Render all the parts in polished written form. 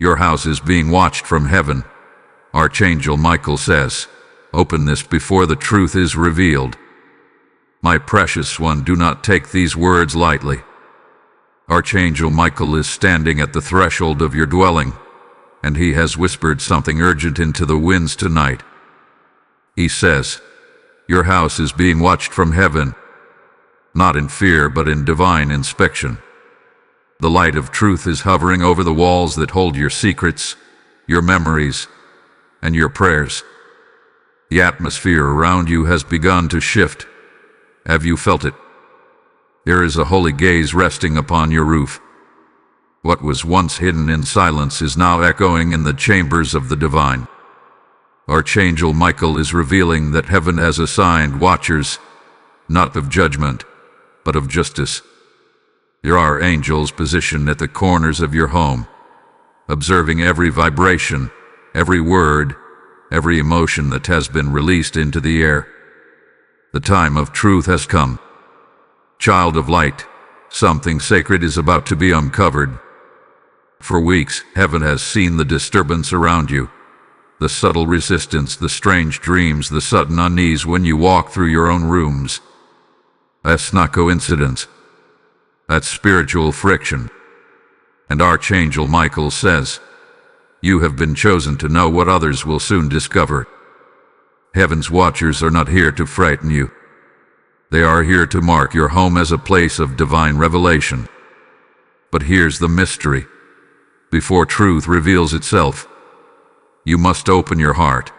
Your house is being watched from heaven. Archangel Michael says, "Open this before the truth is revealed." My precious one, do not take these words lightly. Archangel Michael is standing at the threshold of your dwelling, and he has whispered something urgent into the winds tonight. He says, your house is being watched from heaven, not in fear but in divine inspection. The light of truth is hovering over the walls that hold your secrets, your memories, and your prayers. The atmosphere around you has begun to shift. Have you felt it? There is a holy gaze resting upon your roof. What was once hidden in silence is now echoing in the chambers of the divine. Archangel Michael is revealing that heaven has assigned watchers, not of judgment, but of justice. There are angels positioned at the corners of your home, observing every vibration, every word, every emotion that has been released into the air. The time of truth has come. Child of light, something sacred is about to be uncovered. For weeks, heaven has seen the disturbance around you, the subtle resistance, the strange dreams, the sudden unease when you walk through your own rooms. That's not coincidence. That's spiritual friction. And Archangel Michael says, you have been chosen to know what others will soon discover. Heaven's watchers are not here to frighten you. They are here to mark your home as a place of divine revelation. But here's the mystery. Before truth reveals itself, you must open your heart,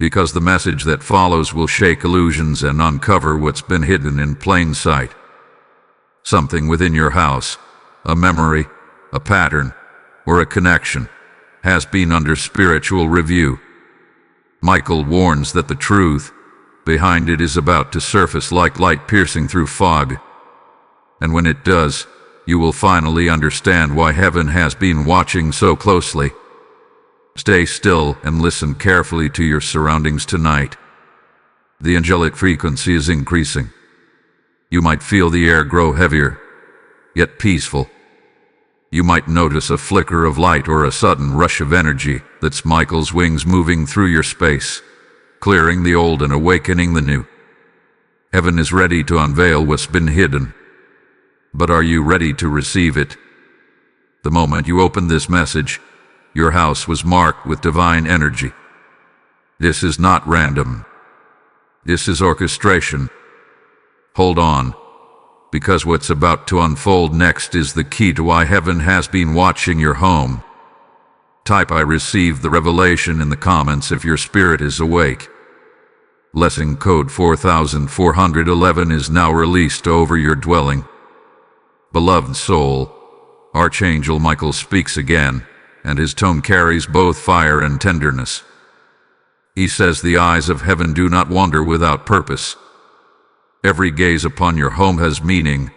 because the message that follows will shake illusions and uncover what's been hidden in plain sight. Something within your house, a memory, a pattern, or a connection, has been under spiritual review. Michael warns that the truth behind it is about to surface like light piercing through fog. And when it does, you will finally understand why heaven has been watching so closely. Stay still and listen carefully to your surroundings tonight. The angelic frequency is increasing. You might feel the air grow heavier, yet peaceful. You might notice a flicker of light or a sudden rush of energy. That's Michael's wings moving through your space, clearing the old and awakening the new. Heaven is ready to unveil what's been hidden. But are you ready to receive it? The moment you open this message, your house was marked with divine energy. This is not random. This is orchestration. Hold on, because what's about to unfold next is the key to why heaven has been watching your home. Type "I received the revelation" in the comments if your spirit is awake. Lesson code 4411 is now released over your dwelling. Beloved soul, Archangel Michael speaks again, and his tone carries both fire and tenderness. He says the eyes of heaven do not wander without purpose. Every gaze upon your home has meaning,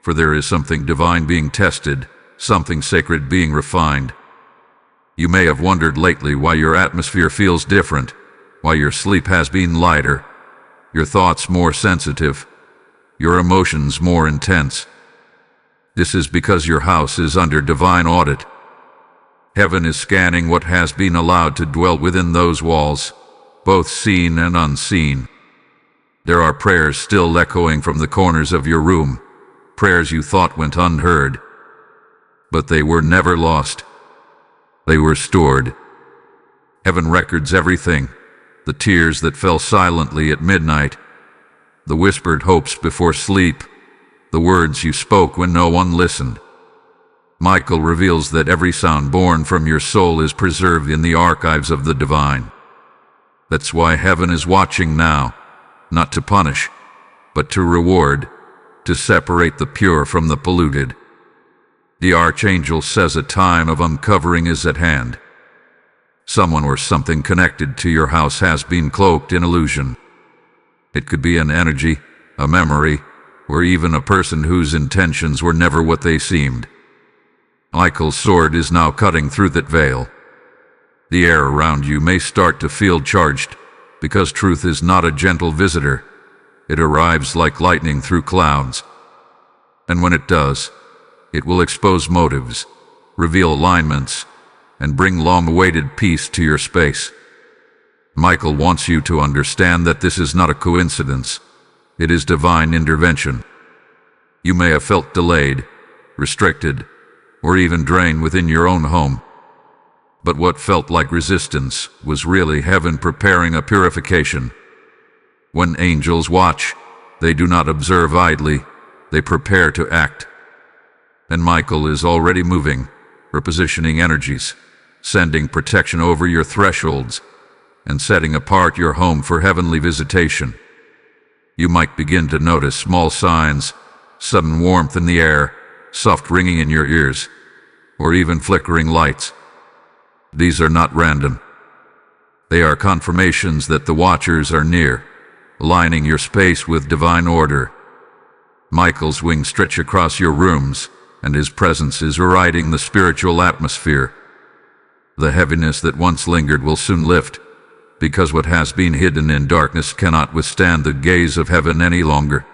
for there is something divine being tested, something sacred being refined. You may have wondered lately why your atmosphere feels different, why your sleep has been lighter, your thoughts more sensitive, your emotions more intense. This is because your house is under divine audit. Heaven is scanning what has been allowed to dwell within those walls, both seen and unseen. There are prayers still echoing from the corners of your room, prayers you thought went unheard. But they were never lost. They were stored. Heaven records everything, the tears that fell silently at midnight, the whispered hopes before sleep, the words you spoke when no one listened. Michael reveals that every sound born from your soul is preserved in the archives of the divine. That's why heaven is watching now, not to punish, but to reward, to separate the pure from the polluted. The Archangel says a time of uncovering is at hand. Someone or something connected to your house has been cloaked in illusion. It could be an energy, a memory, or even a person whose intentions were never what they seemed. Michael's sword is now cutting through that veil. The air around you may start to feel charged, because truth is not a gentle visitor. It arrives like lightning through clouds. And when it does, it will expose motives, reveal alignments, and bring long-awaited peace to your space. Michael wants you to understand that this is not a coincidence. It is divine intervention. You may have felt delayed, restricted, or even drained within your own home. But what felt like resistance was really heaven preparing a purification. When angels watch, they do not observe idly, they prepare to act. And Michael is already moving, repositioning energies, sending protection over your thresholds, and setting apart your home for heavenly visitation. You might begin to notice small signs, sudden warmth in the air, soft ringing in your ears, or even flickering lights. These are not random. They are confirmations that the watchers are near, aligning your space with divine order. Michael's wings stretch across your rooms, and his presence is rewriting the spiritual atmosphere. The heaviness that once lingered will soon lift, because what has been hidden in darkness cannot withstand the gaze of heaven any longer.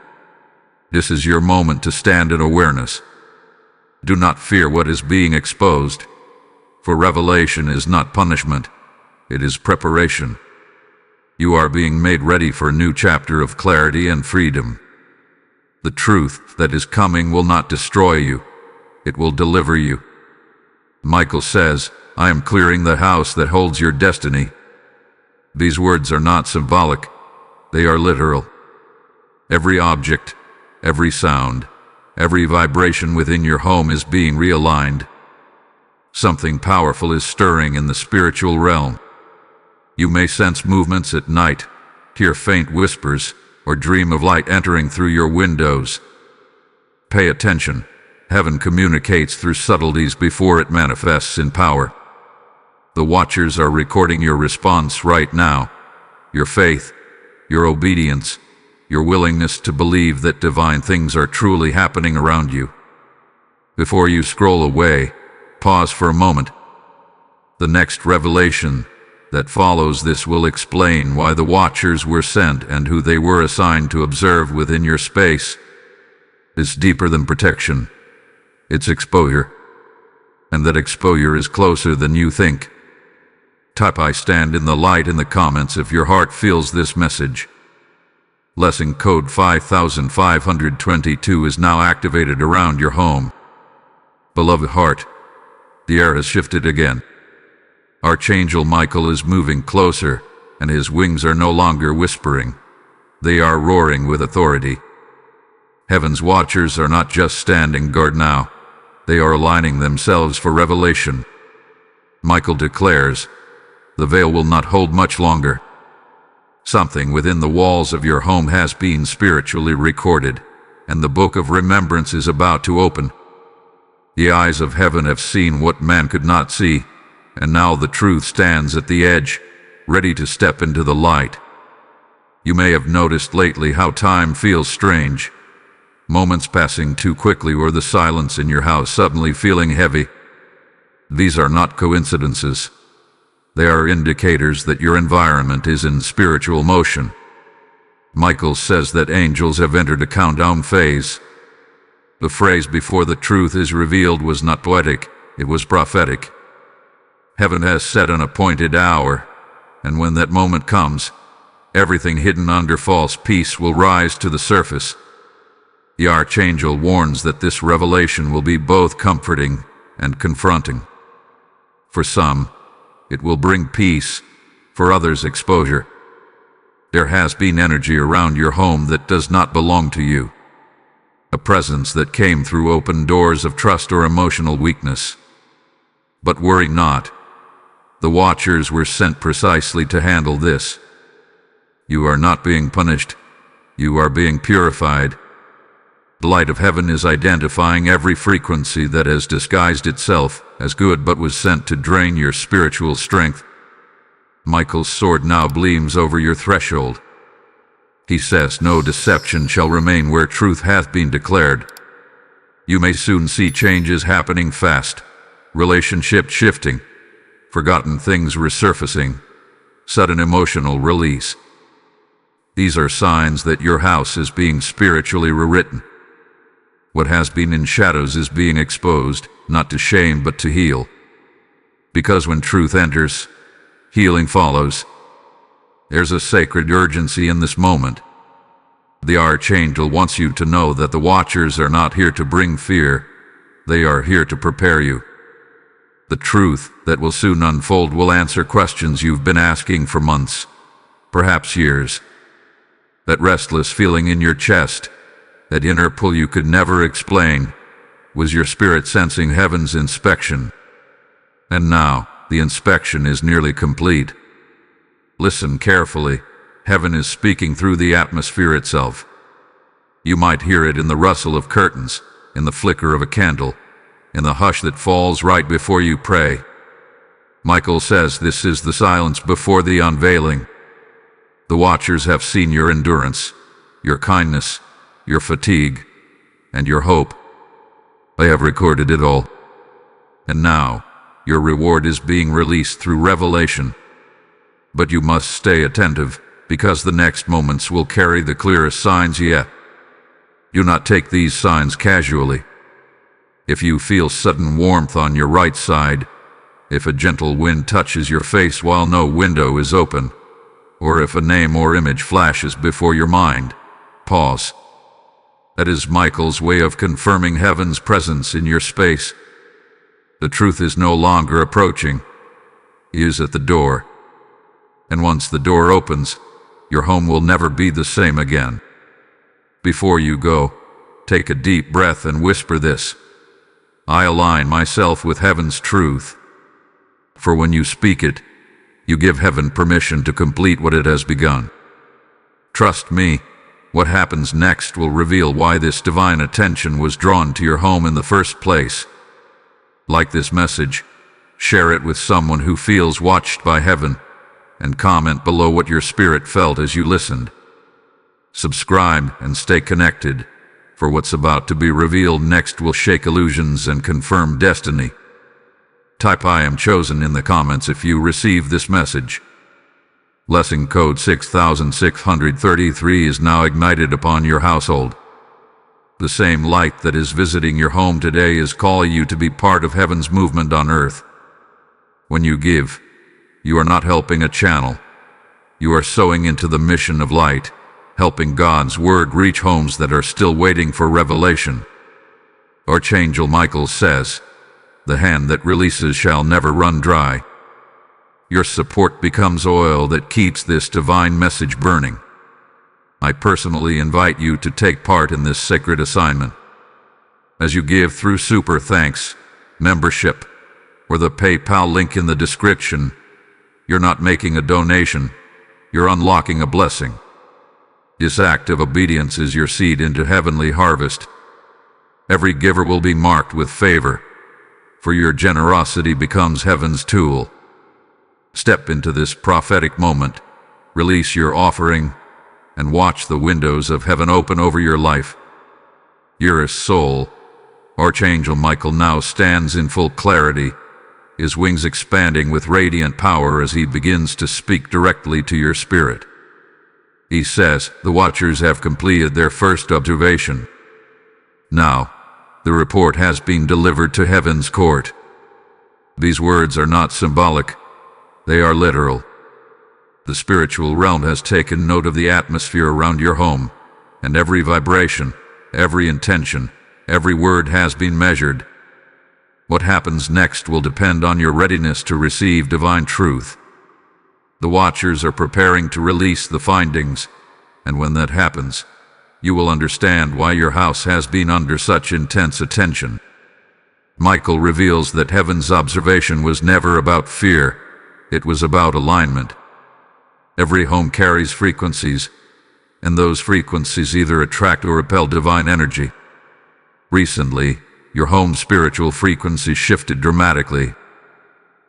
This is your moment to stand in awareness. Do not fear what is being exposed, for revelation is not punishment, it is preparation. You are being made ready for a new chapter of clarity and freedom. The truth that is coming will not destroy you, it will deliver you. Michael says, I am clearing the house that holds your destiny. These words are not symbolic, they are literal. Every object, every sound, every vibration within your home is being realigned. Something powerful is stirring in the spiritual realm. You may sense movements at night, hear faint whispers, or dream of light entering through your windows. Pay attention. Heaven communicates through subtleties before it manifests in power. The watchers are recording your response right now. Your faith, your obedience, your willingness to believe that divine things are truly happening around you. Before you scroll away, pause for a moment. The next revelation that follows this will explain why the watchers were sent and who they were assigned to observe within your space. It's deeper than protection. It's exposure. And that exposure is closer than you think. Type I stand in the light in the comments if your heart feels this message. Lesson code 5522 is now activated around your home. Beloved heart, the air has shifted again. Archangel Michael is moving closer, and his wings are no longer whispering. They are roaring with authority. Heaven's watchers are not just standing guard now. They are aligning themselves for revelation. Michael declares, the veil will not hold much longer. Something within the walls of your home has been spiritually recorded, and the book of remembrance is about to open. The eyes of heaven have seen what man could not see, and now the truth stands at the edge, ready to step into the light. You may have noticed lately how time feels strange. Moments passing too quickly, or the silence in your house suddenly feeling heavy. These are not coincidences. They are indicators that your environment is in spiritual motion. Michael says that angels have entered a countdown phase. The phrase "before the truth is revealed" was not poetic, it was prophetic. Heaven has set an appointed hour, and when that moment comes, everything hidden under false peace will rise to the surface. The Archangel warns that this revelation will be both comforting and confronting. For some, it will bring peace, for others exposure. There has been energy around your home that does not belong to you. A presence that came through open doors of trust or emotional weakness. But worry not. The watchers were sent precisely to handle this. You are not being punished. You are being purified. The light of heaven is identifying every frequency that has disguised itself as good but was sent to drain your spiritual strength. Michael's sword now gleams over your threshold. He says, no deception shall remain where truth hath been declared. You may soon see changes happening fast, relationships shifting, forgotten things resurfacing, sudden emotional release. These are signs that your house is being spiritually rewritten. What has been in shadows is being exposed, not to shame but to heal. Because when truth enters, healing follows. There's a sacred urgency in this moment. The Archangel wants you to know that the Watchers are not here to bring fear. They are here to prepare you. The truth that will soon unfold will answer questions you've been asking for months, perhaps years. That restless feeling in your chest, that inner pull you could never explain, was your spirit sensing heaven's inspection. And now, the inspection is nearly complete. Listen carefully. Heaven is speaking through the atmosphere itself. You might hear it in the rustle of curtains, in the flicker of a candle, in the hush that falls right before you pray. Michael says this is the silence before the unveiling. The Watchers have seen your endurance, your kindness, your fatigue, and your hope. They have recorded it all. And now, your reward is being released through revelation. But you must stay attentive, because the next moments will carry the clearest signs yet. Do not take these signs casually. If you feel sudden warmth on your right side, if a gentle wind touches your face while no window is open, or if a name or image flashes before your mind, pause. That is Michael's way of confirming heaven's presence in your space. The truth is no longer approaching. He is at the door. And once the door opens, your home will never be the same again. Before you go, take a deep breath and whisper this: I align myself with heaven's truth. For when you speak it, you give heaven permission to complete what it has begun. Trust me, what happens next will reveal why this divine attention was drawn to your home in the first place. Like this message, share it with someone who feels watched by heaven, and comment below what your spirit felt as you listened. Subscribe and stay connected, for what's about to be revealed next will shake illusions and confirm destiny. Type I am chosen in the comments if you receive this message. Blessing code 6633 is now ignited upon your household. The same light that is visiting your home today is calling you to be part of heaven's movement on earth. When you give, you are not helping a channel. You are sowing into the mission of light, helping God's word reach homes that are still waiting for revelation. Archangel Michael says, the hand that releases shall never run dry. Your support becomes oil that keeps this divine message burning. I personally invite you to take part in this sacred assignment. As you give through Super Thanks, membership, or the PayPal link in the description, you're not making a donation, you're unlocking a blessing. This act of obedience is your seed into heavenly harvest. Every giver will be marked with favor, for your generosity becomes heaven's tool. Step into this prophetic moment, release your offering, and watch the windows of heaven open over your life. Your soul, Archangel Michael now stands in full clarity, his wings expanding with radiant power as he begins to speak directly to your spirit. He says, the Watchers have completed their first observation. Now, the report has been delivered to heaven's court. These words are not symbolic, they are literal. The spiritual realm has taken note of the atmosphere around your home, and every vibration, every intention, every word has been measured. What happens next will depend on your readiness to receive divine truth. The Watchers are preparing to release the findings, and when that happens, you will understand why your house has been under such intense attention. Michael reveals that heaven's observation was never about fear, it was about alignment. Every home carries frequencies, and those frequencies either attract or repel divine energy. Recently, your home's spiritual frequency shifted dramatically.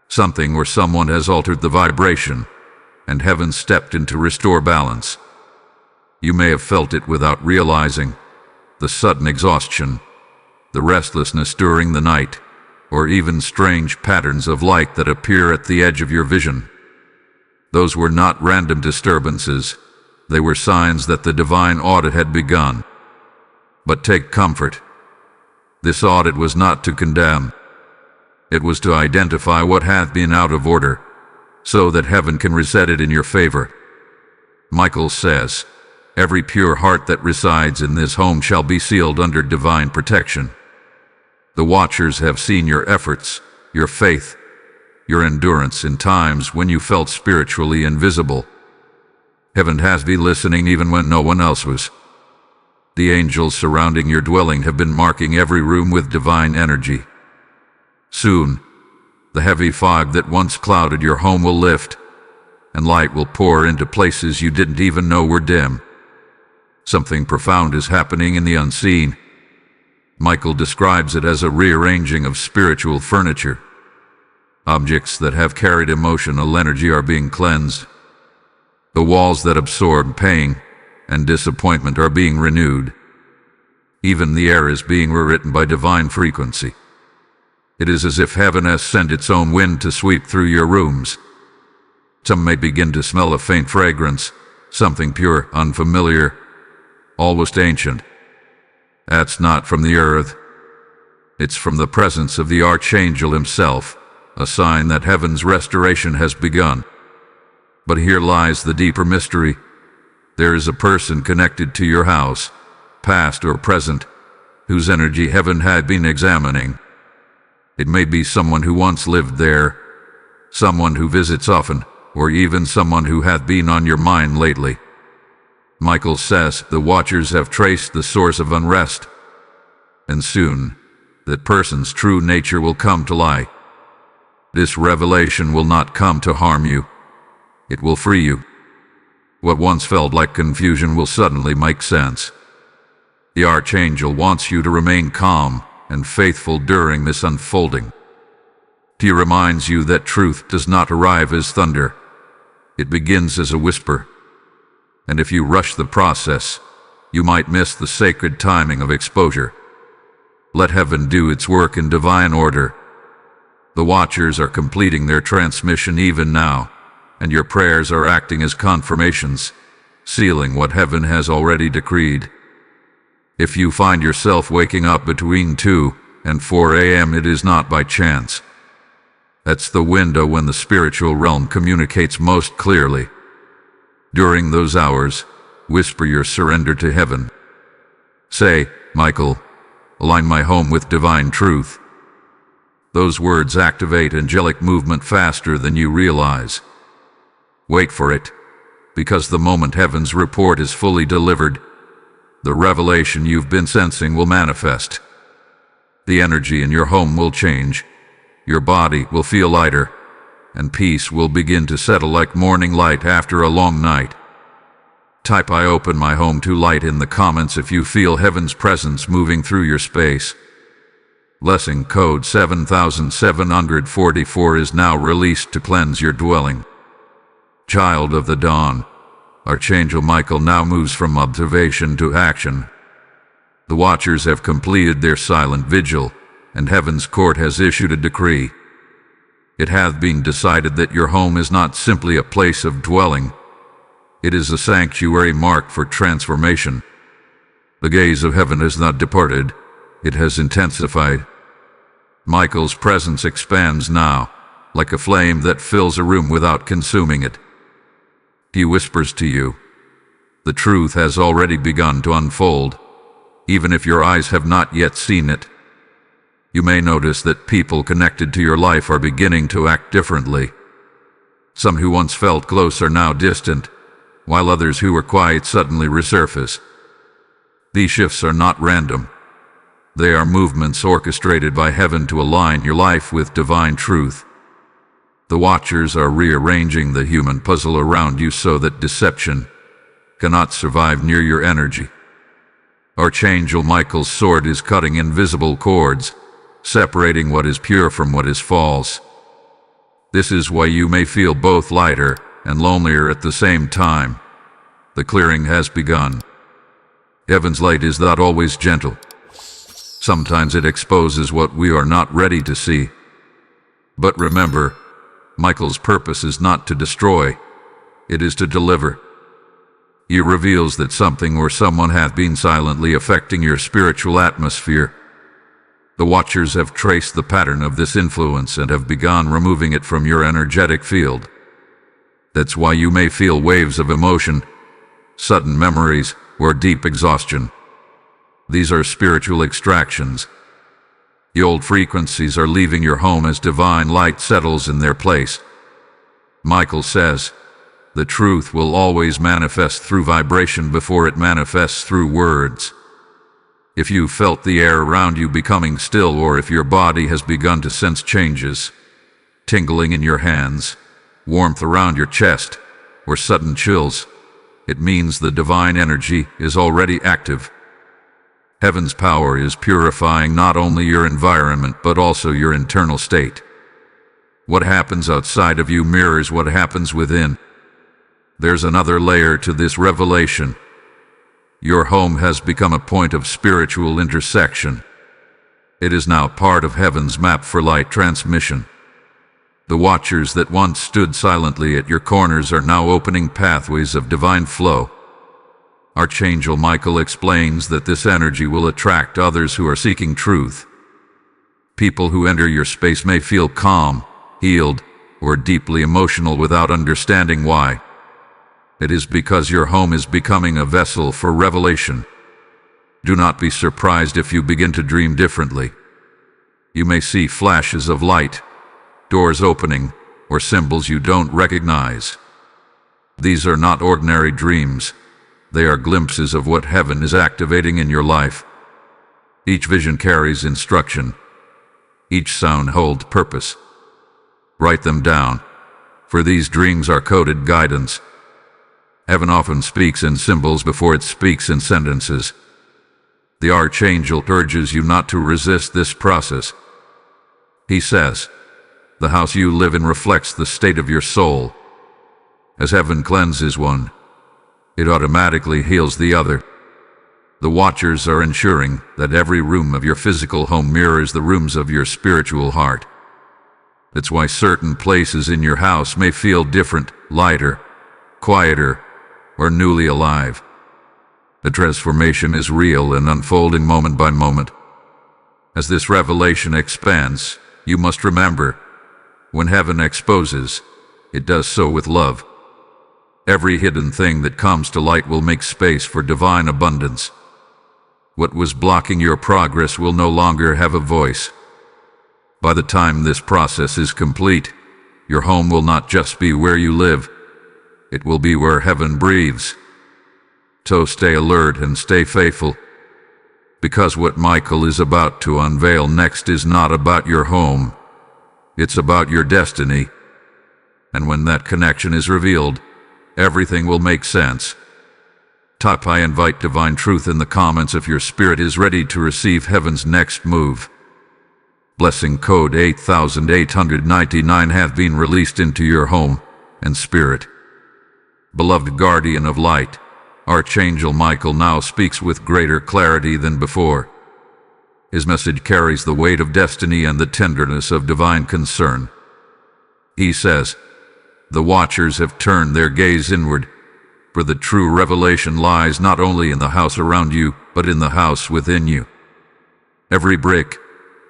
Something or someone has altered the vibration, and heaven stepped in to restore balance. You may have felt it without realizing, the sudden exhaustion, the restlessness during the night, or even strange patterns of light that appear at the edge of your vision. Those were not random disturbances, they were signs that the divine audit had begun. But take comfort. This audit was not to condemn. It was to identify what hath been out of order, so that heaven can reset it in your favor. Michael says, every pure heart that resides in this home shall be sealed under divine protection. The watchers have seen your efforts, your faith, your endurance in times when you felt spiritually invisible. Heaven has been listening even when no one else was. The angels surrounding your dwelling have been marking every room with divine energy. Soon, the heavy fog that once clouded your home will lift, and light will pour into places you didn't even know were dim. Something profound is happening in the unseen. Michael describes it as a rearranging of spiritual furniture. Objects that have carried emotional energy are being cleansed. The walls that absorb pain and disappointment are being renewed. Even the air is being rewritten by divine frequency. It is as if heaven has sent its own wind to sweep through your rooms. Some may begin to smell a faint fragrance, something pure, unfamiliar, almost ancient. That's not from the earth. It's from the presence of the Archangel himself, a sign that heaven's restoration has begun. But here lies the deeper mystery. There is a person connected to your house, past or present, whose energy heaven had been examining. It may be someone who once lived there, someone who visits often, or even someone who hath been on your mind lately. Michael says the watchers have traced the source of unrest, and soon that person's true nature will come to light. This revelation will not come to harm you. It will free you. What once felt like confusion will suddenly make sense. The Archangel wants you to remain calm and faithful during this unfolding. He reminds you that truth does not arrive as thunder. It begins as a whisper. And if you rush the process, you might miss the sacred timing of exposure. Let heaven do its work in divine order. The watchers are completing their transmission even now, and your prayers are acting as confirmations, sealing what heaven has already decreed. If you find yourself waking up between 2 and 4 a.m., it is not by chance. That's the window when the spiritual realm communicates most clearly. During those hours, whisper your surrender to heaven. Say, Michael, align my home with divine truth. Those words activate angelic movement faster than you realize. Wait for it, because the moment heaven's report is fully delivered, the revelation you've been sensing will manifest. The energy in your home will change, your body will feel lighter, and peace will begin to settle like morning light after a long night. Type "I open my home to light" in the comments if you feel heaven's presence moving through your space. Blessing code 7744 is now released to cleanse your dwelling. Child of the dawn, Archangel Michael now moves from observation to action. The watchers have completed their silent vigil, and heaven's court has issued a decree. It hath been decided that your home is not simply a place of dwelling. It is a sanctuary marked for transformation. The gaze of heaven has not departed. It has intensified. Michael's presence expands now, like a flame that fills a room without consuming it. He whispers to you, the truth has already begun to unfold, even if your eyes have not yet seen it. You may notice that people connected to your life are beginning to act differently. Some who once felt close are now distant, while others who were quiet suddenly resurface. These shifts are not random. They are movements orchestrated by heaven to align your life with divine truth. The watchers are rearranging the human puzzle around you so that deception cannot survive near your energy. Archangel Michael's sword is cutting invisible cords, separating what is pure from what is false. This is why you may feel both lighter and lonelier at the same time. The clearing has begun. Heaven's light is not always gentle. Sometimes it exposes what we are not ready to see. But remember, Michael's purpose is not to destroy, it is to deliver. He reveals that something or someone hath been silently affecting your spiritual atmosphere. The Watchers have traced the pattern of this influence and have begun removing it from your energetic field. That's why you may feel waves of emotion, sudden memories, or deep exhaustion. These are spiritual extractions. The old frequencies are leaving your home as divine light settles in their place. Michael says, the truth will always manifest through vibration before it manifests through words. If you felt the air around you becoming still, or if your body has begun to sense changes, tingling in your hands, warmth around your chest, or sudden chills, it means the divine energy is already active. Heaven's power is purifying not only your environment but also your internal state. What happens outside of you mirrors what happens within. There's another layer to this revelation. Your home has become a point of spiritual intersection. It is now part of heaven's map for light transmission. The Watchers that once stood silently at your corners are now opening pathways of divine flow. Archangel Michael explains that this energy will attract others who are seeking truth. People who enter your space may feel calm, healed, or deeply emotional without understanding why. It is because your home is becoming a vessel for revelation. Do not be surprised if you begin to dream differently. You may see flashes of light, doors opening, or symbols you don't recognize. These are not ordinary dreams. They are glimpses of what heaven is activating in your life. Each vision carries instruction. Each sound holds purpose. Write them down, for these dreams are coded guidance. Heaven often speaks in symbols before it speaks in sentences. The Archangel urges you not to resist this process. He says, the house you live in reflects the state of your soul. As heaven cleanses one, it automatically heals the other. The Watchers are ensuring that every room of your physical home mirrors the rooms of your spiritual heart. That's why certain places in your house may feel different, lighter, quieter, or newly alive. The transformation is real and unfolding moment by moment. As this revelation expands, you must remember, when heaven exposes, it does so with love. Every hidden thing that comes to light will make space for divine abundance. What was blocking your progress will no longer have a voice. By the time this process is complete, your home will not just be where you live, it will be where heaven breathes. So stay alert and stay faithful, because what Michael is about to unveil next is not about your home, it's about your destiny. And when that connection is revealed, everything will make sense. I invite divine truth in the comments if your spirit is ready to receive heaven's next move. Blessing code 8899 hath been released into your home and spirit. Beloved guardian of light, Archangel Michael now speaks with greater clarity than before. His message carries the weight of destiny and the tenderness of divine concern. He says, the Watchers have turned their gaze inward, for the true revelation lies not only in the house around you, but in the house within you. Every brick,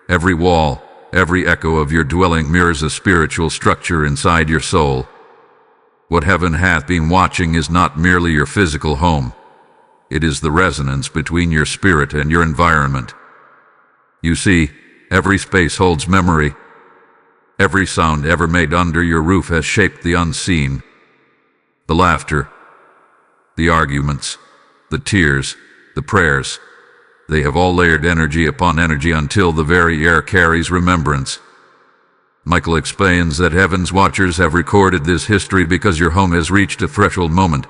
every wall, every echo of your dwelling mirrors a spiritual structure inside your soul. What heaven hath been watching is not merely your physical home. It is the resonance between your spirit and your environment. You see, every space holds memory. Every sound ever made under your roof has shaped the unseen. The laughter, the arguments, the tears, the prayers, they have all layered energy upon energy until the very air carries remembrance. Michael explains that heaven's Watchers have recorded this history because your home has reached a threshold moment.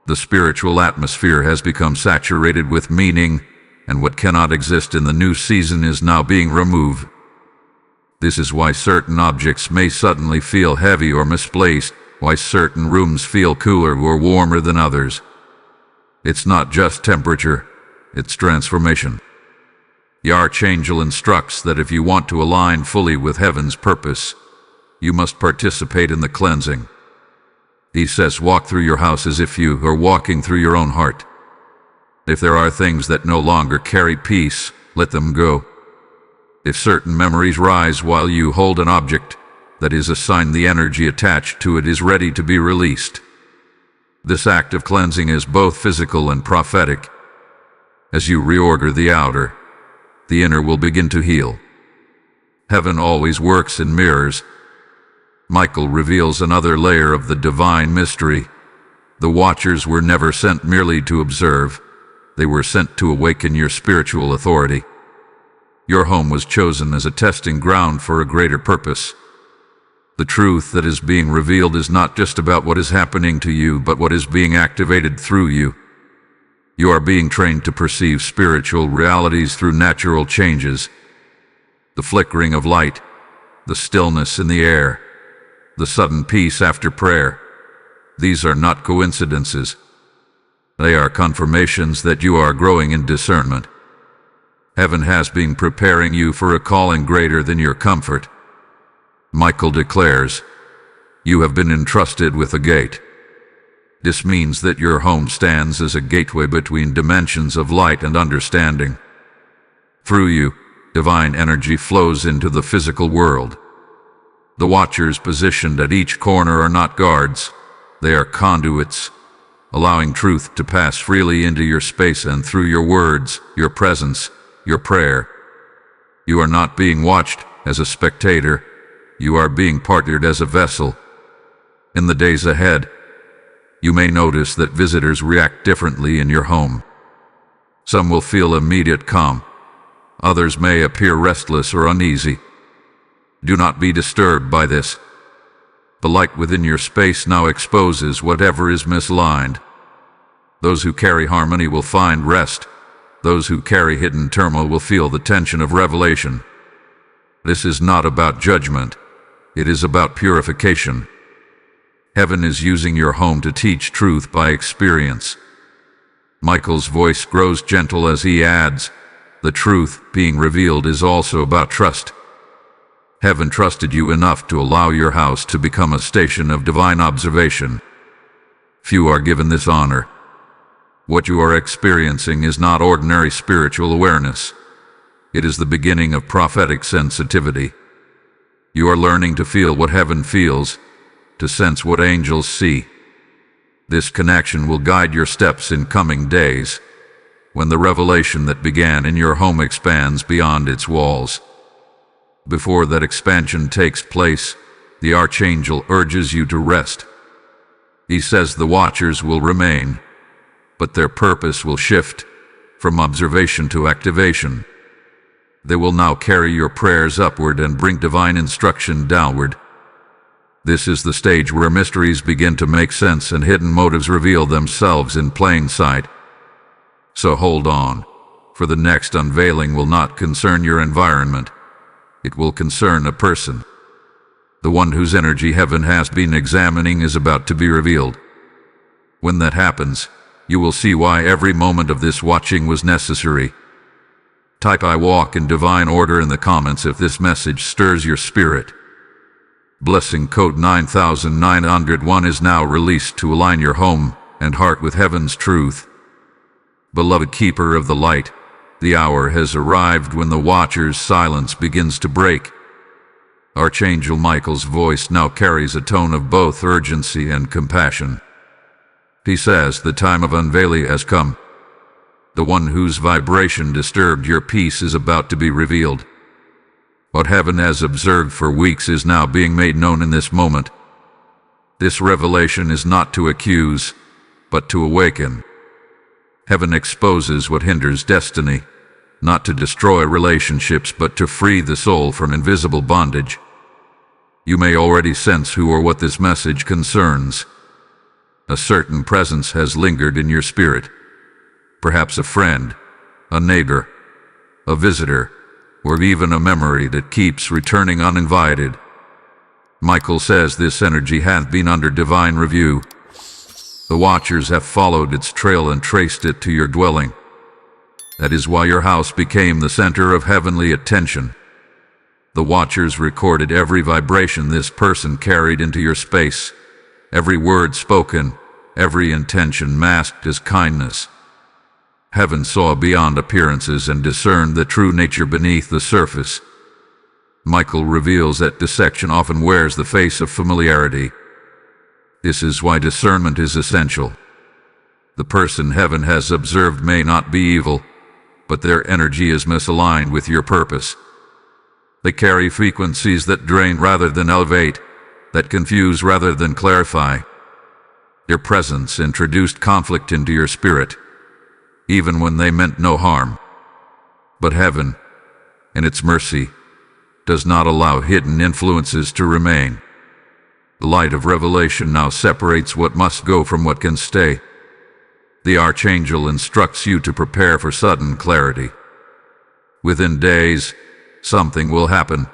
The spiritual atmosphere has become saturated with meaning, and what cannot exist in the new season is now being removed. This is why certain objects may suddenly feel heavy or misplaced, why certain rooms feel cooler or warmer than others. It's not just temperature, it's transformation. The Archangel instructs that if you want to align fully with heaven's purpose, you must participate in the cleansing. He says, walk through your house as if you are walking through your own heart. If there are things that no longer carry peace, let them go. If certain memories rise while you hold an object, that is a sign the energy attached to it is ready to be released. This act of cleansing is both physical and prophetic. As you reorder the outer, the inner will begin to heal. Heaven always works in mirrors. Michael reveals another layer of the divine mystery. The Watchers were never sent merely to observe. They were sent to awaken your spiritual authority. Your home was chosen as a testing ground for a greater purpose. The truth that is being revealed is not just about what is happening to you, but what is being activated through you. You are being trained to perceive spiritual realities through natural changes. The flickering of light, the stillness in the air, the sudden peace after prayer. These are not coincidences. They are confirmations that you are growing in discernment. Heaven has been preparing you for a calling greater than your comfort. Michael declares, you have been entrusted with a gate. This means that your home stands as a gateway between dimensions of light and understanding. Through you, divine energy flows into the physical world. The Watchers positioned at each corner are not guards. They are conduits, allowing truth to pass freely into your space and through your words, your presence, your prayer. You are not being watched as a spectator. You are being partnered as a vessel. In the days ahead, you may notice that visitors react differently in your home. Some will feel immediate calm. Others may appear restless or uneasy. Do not be disturbed by this. The light within your space now exposes whatever is misaligned. Those who carry harmony will find rest. Those who carry hidden turmoil will feel the tension of revelation. This is not about judgment. It is about purification. Heaven is using your home to teach truth by experience. Michael's voice grows gentle as he adds, the truth being revealed is also about trust. Heaven trusted you enough to allow your house to become a station of divine observation. Few are given this honor. What you are experiencing is not ordinary spiritual awareness. It is the beginning of prophetic sensitivity. You are learning to feel what heaven feels, to sense what angels see. This connection will guide your steps in coming days, when the revelation that began in your home expands beyond its walls. Before that expansion takes place, the Archangel urges you to rest. He says the Watchers will remain, but their purpose will shift from observation to activation. They will now carry your prayers upward and bring divine instruction downward. This is the stage where mysteries begin to make sense and hidden motives reveal themselves in plain sight. So hold on, for the next unveiling will not concern your environment. It will concern a person. The one whose energy heaven has been examining is about to be revealed. When that happens, you will see why every moment of this watching was necessary. Type I walk in divine order in the comments if this message stirs your spirit. Blessing code 9901 is now released to align your home and heart with heaven's truth. Beloved keeper of the light, the hour has arrived when the Watcher's silence begins to break. Archangel Michael's voice now carries a tone of both urgency and compassion. He says the time of unveiling has come. The one whose vibration disturbed your peace is about to be revealed. What heaven has observed for weeks is now being made known in this moment. This revelation is not to accuse, but to awaken. Heaven exposes what hinders destiny, not to destroy relationships, but to free the soul from invisible bondage. You may already sense who or what this message concerns. A certain presence has lingered in your spirit. Perhaps a friend, a neighbor, a visitor, or even a memory that keeps returning uninvited. Michael says this energy hath been under divine review. The Watchers have followed its trail and traced it to your dwelling. That is why your house became the center of heavenly attention. The Watchers recorded every vibration this person carried into your space, every word spoken, every intention masked as kindness. Heaven saw beyond appearances and discerned the true nature beneath the surface. Michael reveals that dissection often wears the face of familiarity. This is why discernment is essential. The person heaven has observed may not be evil, but their energy is misaligned with your purpose. They carry frequencies that drain rather than elevate, that confuse rather than clarify. Their presence introduced conflict into your spirit, even when they meant no harm. But heaven, in its mercy, does not allow hidden influences to remain. The light of revelation now separates what must go from what can stay. The Archangel instructs you to prepare for sudden clarity. Within days, something will happen.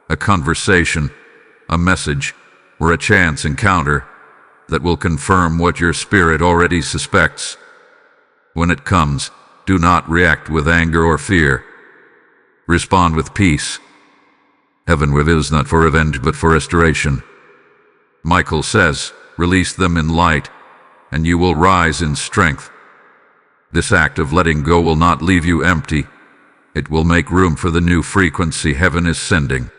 A conversation, a message, or a chance encounter that will confirm what your spirit already suspects. When it comes, do not react with anger or fear. Respond with peace. Heaven reveals not for revenge but for restoration. Michael says, release them in light, and you will rise in strength. This act of letting go will not leave you empty. It will make room for the new frequency heaven is sending.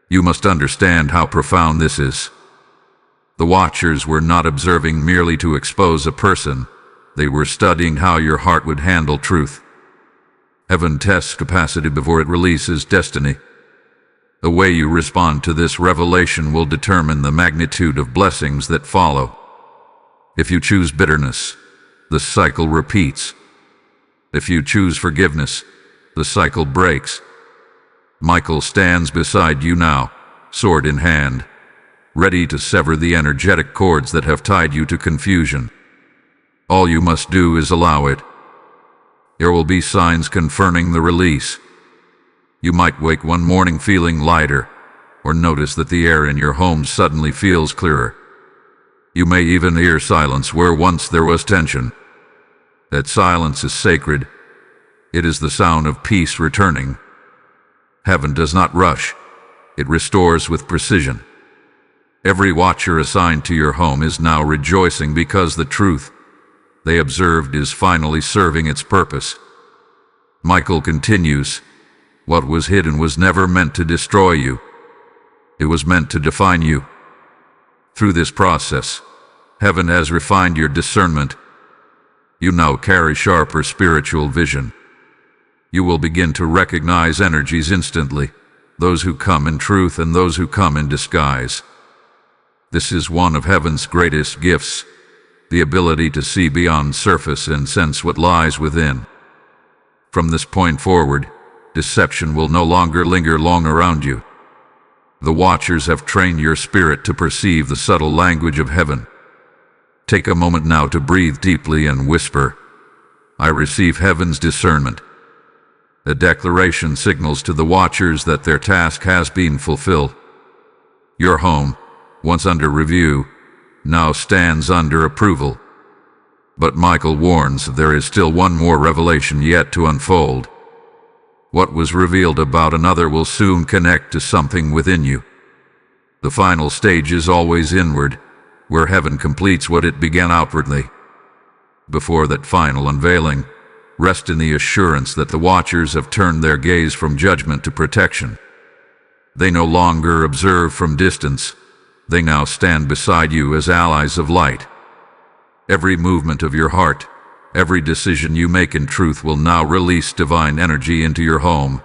You must understand how profound this is. The Watchers were not observing merely to expose a person. They were studying how your heart would handle truth. Heaven tests capacity before it releases destiny. The way you respond to this revelation will determine the magnitude of blessings that follow. If you choose bitterness, the cycle repeats. If you choose forgiveness, the cycle breaks. Michael stands beside you now, sword in hand, ready to sever the energetic cords that have tied you to confusion. All you must do is allow it. There will be signs confirming the release. You might wake one morning feeling lighter, or notice that the air in your home suddenly feels clearer. You may even hear silence where once there was tension. That silence is sacred. It is the sound of peace returning. Heaven does not rush. It restores with precision. Every watcher assigned to your home is now rejoicing because the truth they observed is finally serving its purpose. Michael continues, what was hidden was never meant to destroy you. It was meant to define you. Through this process, heaven has refined your discernment. You now carry sharper spiritual vision. You will begin to recognize energies instantly, those who come in truth and those who come in disguise. This is one of heaven's greatest gifts, the ability to see beyond surface and sense what lies within. From this point forward, deception will no longer linger long around you. The Watchers have trained your spirit to perceive the subtle language of heaven. Take a moment now to breathe deeply and whisper, I receive heaven's discernment. The declaration signals to the Watchers that their task has been fulfilled. Your home, once under review, now stands under approval. But Michael warns there is still one more revelation yet to unfold. What was revealed about another will soon connect to something within you. The final stage is always inward, where heaven completes what it began outwardly. Before that final unveiling, rest in the assurance that the Watchers have turned their gaze from judgment to protection. They no longer observe from distance. They now stand beside you as allies of light. Every movement of your heart, every decision you make in truth will now release divine energy into your home.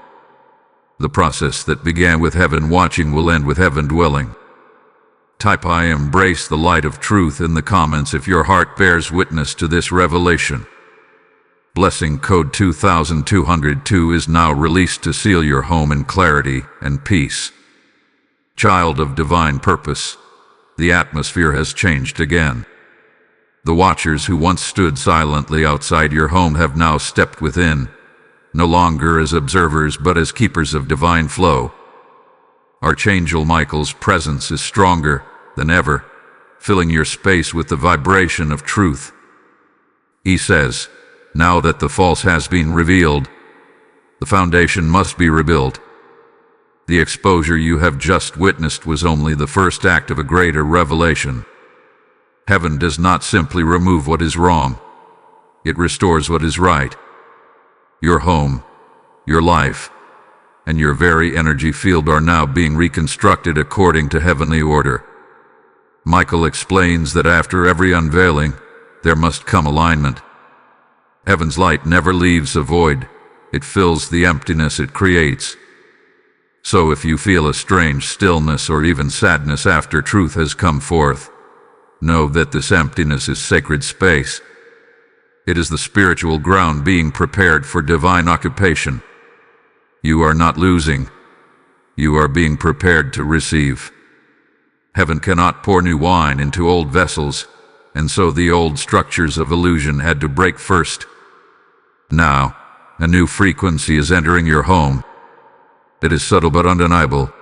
The process that began with heaven watching will end with heaven dwelling. Type I embrace the light of truth in the comments if your heart bears witness to this revelation. Blessing code 2202 is now released to seal your home in clarity and peace. Child of divine purpose, the atmosphere has changed again. The Watchers who once stood silently outside your home have now stepped within, no longer as observers but as keepers of divine flow. Archangel Michael's presence is stronger than ever, filling your space with the vibration of truth. He says, now that the false has been revealed, the foundation must be rebuilt. The exposure you have just witnessed was only the first act of a greater revelation. Heaven does not simply remove what is wrong. It restores what is right. Your home, your life, and your very energy field are now being reconstructed according to heavenly order. Michael explains that after every unveiling, there must come alignment. Heaven's light never leaves a void. It fills the emptiness it creates. So if you feel a strange stillness or even sadness after truth has come forth, know that this emptiness is sacred space. It is the spiritual ground being prepared for divine occupation. You are not losing. You are being prepared to receive. Heaven cannot pour new wine into old vessels, and so the old structures of illusion had to break first. Now, a new frequency is entering your home. It is subtle but undeniable.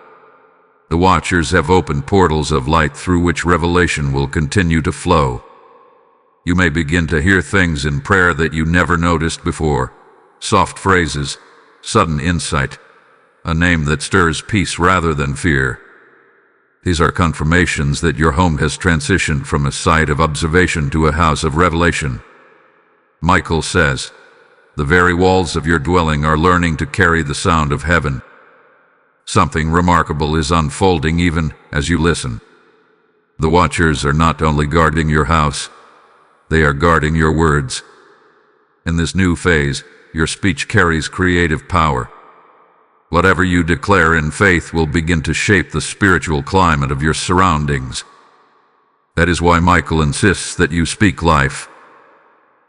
The Watchers have opened portals of light through which revelation will continue to flow. You may begin to hear things in prayer that you never noticed before. Soft phrases, sudden insight, a name that stirs peace rather than fear. These are confirmations that your home has transitioned from a site of observation to a house of revelation. Michael says, the very walls of your dwelling are learning to carry the sound of heaven. Something remarkable is unfolding even as you listen. The Watchers are not only guarding your house, they are guarding your words. In this new phase, your speech carries creative power. Whatever you declare in faith will begin to shape the spiritual climate of your surroundings. That is why Michael insists that you speak life.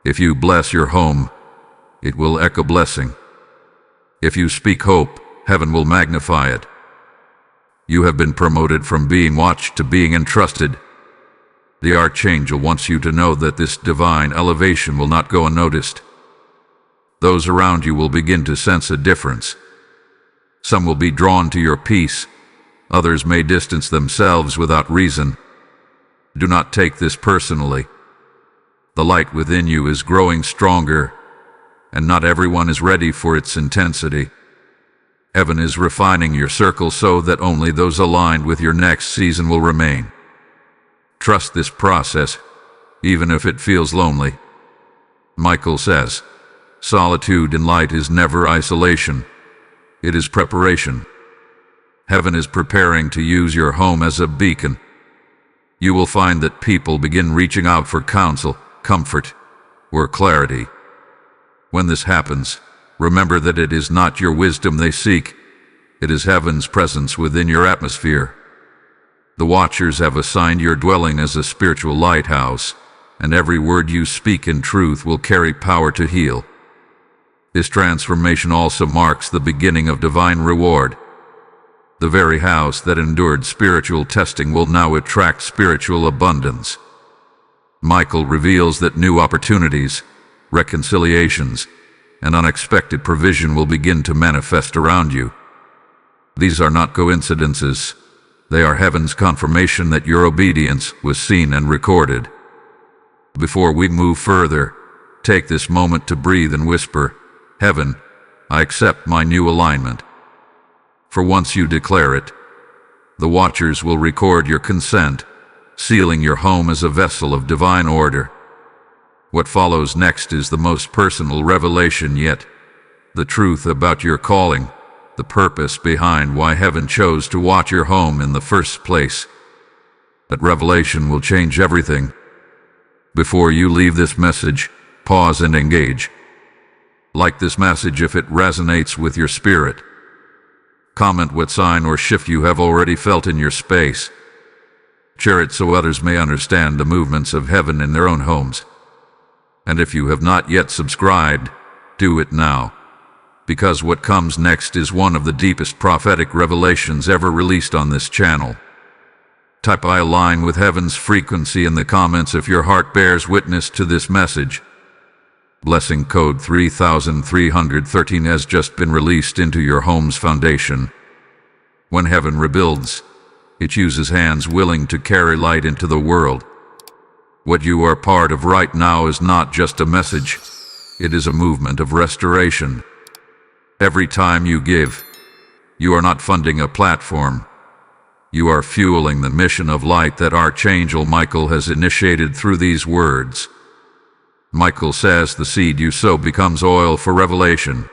If you bless your home, it will echo blessing. If you speak hope, heaven will magnify it. You have been promoted from being watched to being entrusted. The Archangel wants you to know that this divine elevation will not go unnoticed. Those around you will begin to sense a difference. Some will be drawn to your peace. Others may distance themselves without reason. Do not take this personally. The light within you is growing stronger, and not everyone is ready for its intensity. Heaven is refining your circle so that only those aligned with your next season will remain. Trust this process, even if it feels lonely. Michael says, solitude in light is never isolation. It is preparation. Heaven is preparing to use your home as a beacon. You will find that people begin reaching out for counsel, comfort, or clarity. When this happens, remember that it is not your wisdom they seek. It is heaven's presence within your atmosphere. The Watchers have assigned your dwelling as a spiritual lighthouse, and every word you speak in truth will carry power to heal. This transformation also marks the beginning of divine reward. The very house that endured spiritual testing will now attract spiritual abundance. Michael reveals that new opportunities, reconciliations, and unexpected provision will begin to manifest around you. These are not coincidences. They are heaven's confirmation that your obedience was seen and recorded. Before we move further, take this moment to breathe and whisper, Heaven, I accept my new alignment. For once you declare it, the Watchers will record your consent, sealing your home as a vessel of divine order. What follows next is the most personal revelation yet, the truth about your calling, the purpose behind why heaven chose to watch your home in the first place. That revelation will change everything. Before you leave this message, pause and engage. Like this message if it resonates with your spirit. Comment what sign or shift you have already felt in your space. Share it so others may understand the movements of heaven in their own homes. And if you have not yet subscribed, do it now. Because what comes next is one of the deepest prophetic revelations ever released on this channel. Type I align with heaven's frequency in the comments if your heart bears witness to this message. Blessing code 3313 has just been released into your home's foundation. When heaven rebuilds, it uses hands willing to carry light into the world. What you are part of right now is not just a message, it is a movement of restoration. Every time you give, you are not funding a platform. You are fueling the mission of light that Archangel Michael has initiated through these words. Michael says the seed you sow becomes oil for revelation.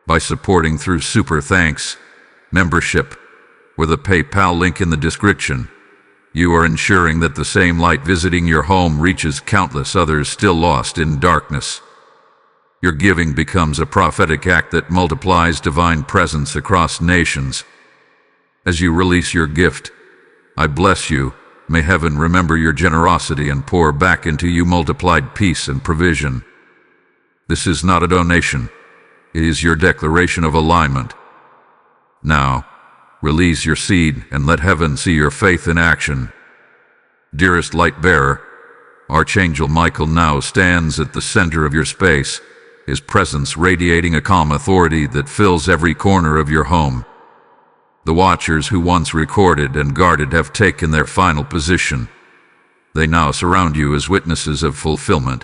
by supporting through Super Thanks membership or the PayPal link in the description. You are ensuring that the same light visiting your home reaches countless others still lost in darkness. Your giving becomes a prophetic act that multiplies divine presence across nations. As you release your gift, I bless you. May heaven remember your generosity and pour back into you multiplied peace and provision. This is not a donation. It is your declaration of alignment. Now, release your seed and let heaven see your faith in action. Dearest light bearer, Archangel Michael now stands at the center of your space, his presence radiating a calm authority that fills every corner of your home. The watchers who once recorded and guarded have taken their final position. They now surround you as witnesses of fulfillment.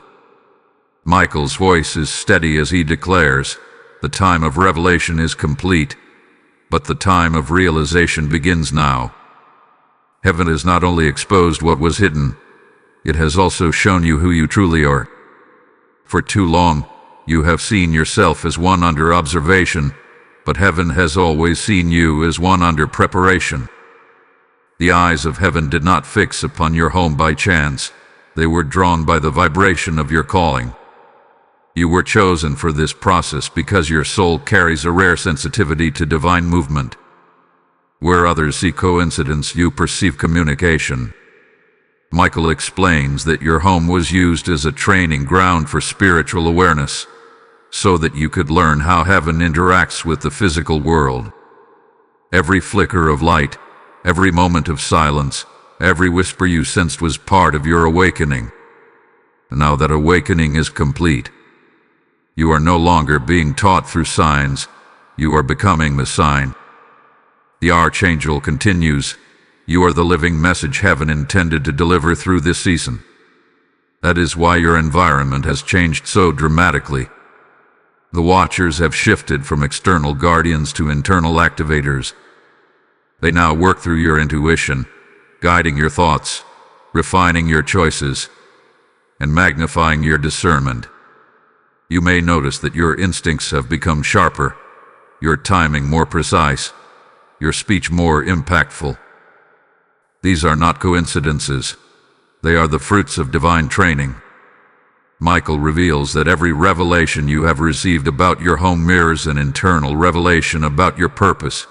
Michael's voice is steady as he declares, "The time of revelation is complete, but the time of realization begins now." Heaven has not only exposed what was hidden, it has also shown you who you truly are. For too long, you have seen yourself as one under observation, but heaven has always seen you as one under preparation. The eyes of heaven did not fix upon your home by chance. They were drawn by the vibration of your calling. You were chosen for this process because your soul carries a rare sensitivity to divine movement. Where others see coincidence, you perceive communication. Michael explains that your home was used as a training ground for spiritual awareness, so that you could learn how heaven interacts with the physical world. Every flicker of light, every moment of silence, every whisper you sensed was part of your awakening. Now that awakening is complete, you are no longer being taught through signs, you are becoming the sign. The Archangel continues, "You are the living message heaven intended to deliver through this season." That is why your environment has changed so dramatically. The watchers have shifted from external guardians to internal activators. They now work through your intuition, guiding your thoughts, refining your choices, and magnifying your discernment. You may notice that your instincts have become sharper, your timing more precise, your speech more impactful. These are not coincidences. They are the fruits of divine training. Michael reveals that every revelation you have received about your home mirrors an internal revelation about your purpose.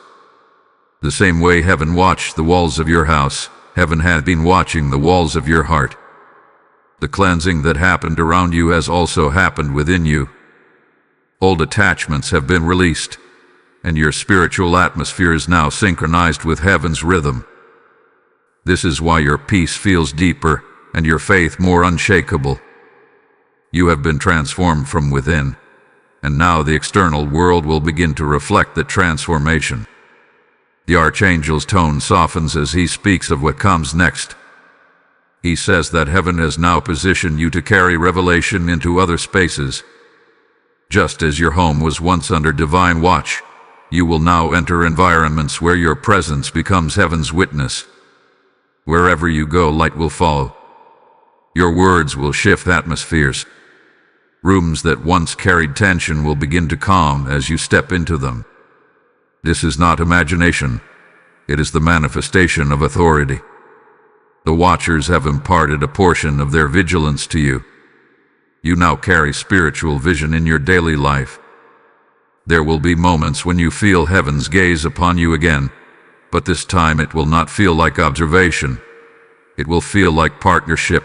The same way heaven watched the walls of your house, heaven had been watching the walls of your heart. The cleansing that happened around you has also happened within you. Old attachments have been released, and your spiritual atmosphere is now synchronized with heaven's rhythm. This is why your peace feels deeper and your faith more unshakable. You have been transformed from within, and now the external world will begin to reflect that transformation. The Archangel's tone softens as he speaks of what comes next. He says that heaven has now positioned you to carry revelation into other spaces. Just as your home was once under divine watch, you will now enter environments where your presence becomes heaven's witness. Wherever you go, light will follow. Your words will shift atmospheres. Rooms that once carried tension will begin to calm as you step into them. This is not imagination. It is the manifestation of authority. The watchers have imparted a portion of their vigilance to you. You now carry spiritual vision in your daily life. There will be moments when you feel heaven's gaze upon you again, but this time it will not feel like observation. It will feel like partnership.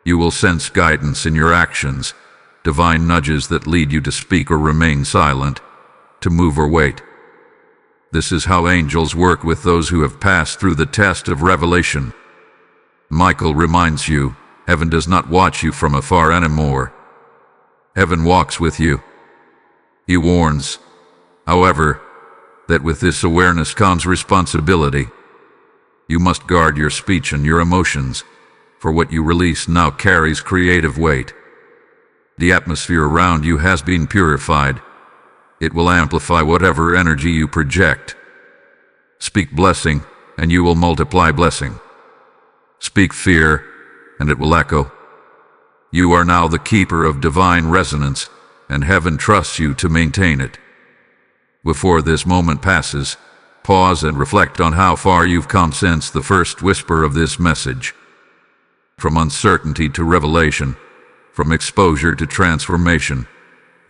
You will sense guidance in your actions, divine nudges that lead you to speak or remain silent, to move or wait. This is how angels work with those who have passed through the test of revelation. Michael reminds you, heaven does not watch you from afar anymore. Heaven walks with you. He warns, however, that with this awareness comes responsibility. You must guard your speech and your emotions, for what you release now carries creative weight. The atmosphere around you has been purified. It will amplify whatever energy you project. Speak blessing, and you will multiply blessing. Speak fear, and it will echo. You are now the keeper of divine resonance, and heaven trusts you to maintain it. Before this moment passes, pause and reflect on how far you've come since the first whisper of this message. From uncertainty to revelation, from exposure to transformation,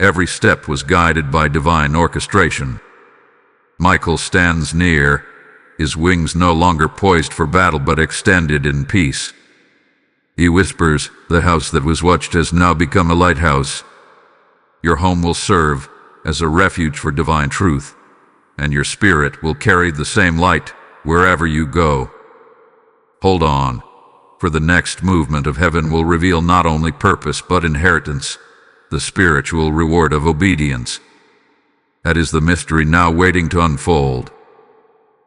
every step was guided by divine orchestration. Michael stands near, his wings no longer poised for battle but extended in peace. He whispers, "The house that was watched has now become a lighthouse. Your home will serve as a refuge for divine truth, and your spirit will carry the same light wherever you go. Hold on, for the next movement of heaven will reveal not only purpose but inheritance, the spiritual reward of obedience. That is the mystery now waiting to unfold."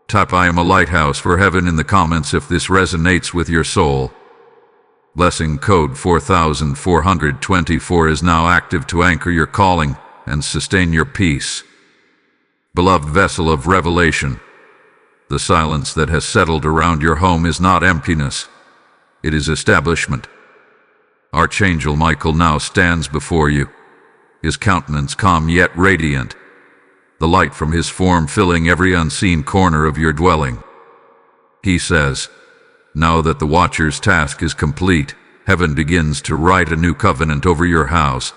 Type "I am a lighthouse for heaven" in the comments if this resonates with your soul. Blessing code 4424 is now active to anchor your calling and sustain your peace. Beloved vessel of revelation, the silence that has settled around your home is not emptiness, it is establishment. Archangel Michael now stands before you, his countenance calm yet radiant, the light from his form filling every unseen corner of your dwelling. He says, "Now that the Watcher's task is complete, heaven begins to write a new covenant over your house.